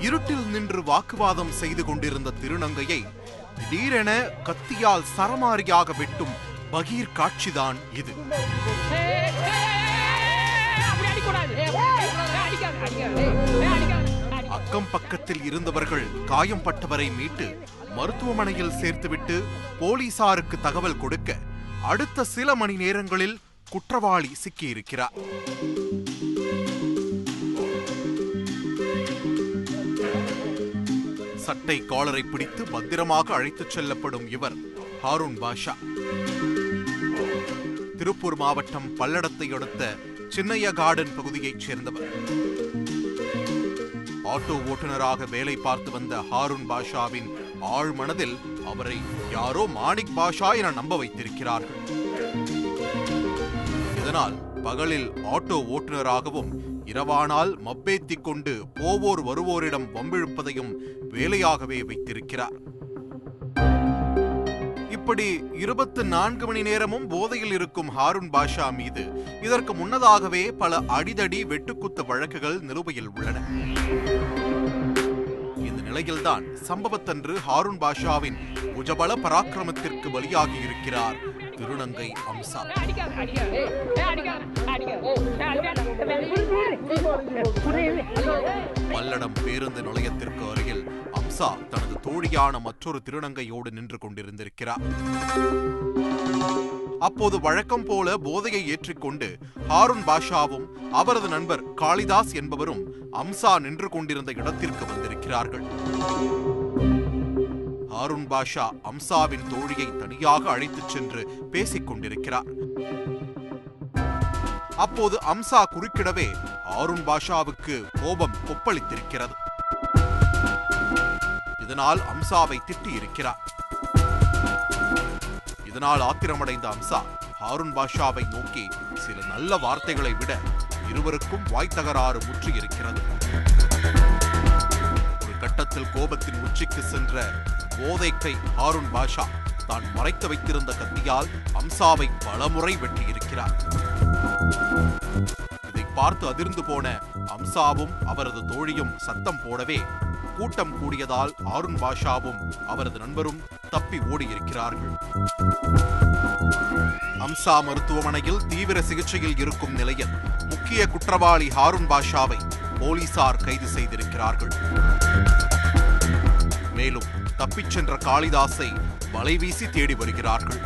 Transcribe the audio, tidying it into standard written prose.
இருட்டில் நின்று வாக்குவாதம் செய்து கொண்டிருந்த திருநங்கையை திடீரென கத்தியால் சரமாரியாக வெட்டும் பகீர் காட்சிதான் இது. அக்கம் பக்கத்தில் இருந்தவர்கள் காயம்பட்டவரை மீட்டு மருத்துவமனையில் சேர்த்துவிட்டு போலீசாருக்கு தகவல் கொடுக்க அடுத்த சில மணி நேரங்களில் குற்றவாளி சிக்கியிருக்கிறார். சட்டை காலரை பிடித்து பத்திரமாக அழைத்துச் செல்லப்படும் இவர் ஹாரூன் பாஷா. திருப்பூர் மாவட்டம் பல்லடத்தை அடுத்த சின்னைய கார்டன் பகுதியைச் சேர்ந்தவர். ஆட்டோ ஓட்டுநராக வேலை பார்த்து வந்த ஹாரூன் பாஷாவின் ஆழ் மனதில் அவரை யாரோ மாணிக் பாஷா என நம்ப வைத்திருக்கிறார்கள். இதனால் பகலில் ஆட்டோ ஓட்டுநராகவும் இரவானால் மப்பேத்திக் கொண்டு போவோர் வருவோரிடம் வம்பிழுப்பதையும் வேலையாகவே வைத்திருக்கிறார். இப்படி 24 மணி நேரமும் போதையில் இருக்கும் ஹாரூன் பாஷா மீது இதற்கு முன்னதாகவே பல அடிதடி வெட்டுக்குத்து வழக்குகள் நிலுவையில் உள்ளன. இந்த நிலையில்தான் சம்பவத்தன்று ஹாரூன் பாஷாவின் உஜபல பராக்கிரமத்திற்கு பலியாகி இருக்கிறார் திருநங்கை அம்சா. பல்லடம் பேருந்து நிலையத்திற்கு அருகில் அம்சா தனது தோழியான மற்றொரு திருநங்கையோடு நின்று கொண்டிருந்திருக்கிறார். அப்போது வழக்கம் போல போதையை ஏற்றிக்கொண்டு ஹாரூன் பாஷாவும் அவரது நண்பர் காளிதாஸ் என்பவரும் அம்சா நின்று கொண்டிருந்த இடத்திற்கு வந்திருக்கிறார்கள். ஹாரூன் பாஷா அம்சாவின் தோழியை தனியாக அழைத்துச் சென்று பேசிக் கொண்டிருக்கிறார். அப்போது அம்சா குறுக்கிடவே ஹாரூன் பாஷாவுக்கு கோபம் கொப்பளித்திருக்கிறது. இதனால் அம்சாவை திட்டியிருக்கிறார். இதனால் ஆத்திரமடைந்த அம்சா ஹாரூன் பாஷாவை நோக்கி சில நல்ல வார்த்தைகளை விட இருவருக்கும் வாய் தகராறு முற்றியிருக்கிறது. ஒரு கட்டத்தில் கோபத்தின் உச்சிக்கு சென்ற போதைக்கை ஹாரூன் பாஷா தான் மறைத்து வைத்திருந்த கத்தியால் அம்சாவை பலமுறை வெட்டியிருக்கிறார். இதை பார்த்து அதிர்ந்து போன அம்சாவும் அவரது தோழியும் சத்தம் போடவே கூட்டம் கூடியதால் ஹாரூன் பாஷாவும் அவரது நண்பரும் தப்பி ஓடியிருக்கிறார்கள். அம்சா மருத்துவமனையில் தீவிர சிகிச்சையில் இருக்கும் நிலையில் முக்கிய குற்றவாளி ஹாரூன் பாஷாவை போலீசார் கைது செய்திருக்கிறார்கள். மேலும் தப்பிச் சென்ற காளிதாஸை வலைவீசி தேடி வருகிறார்கள்.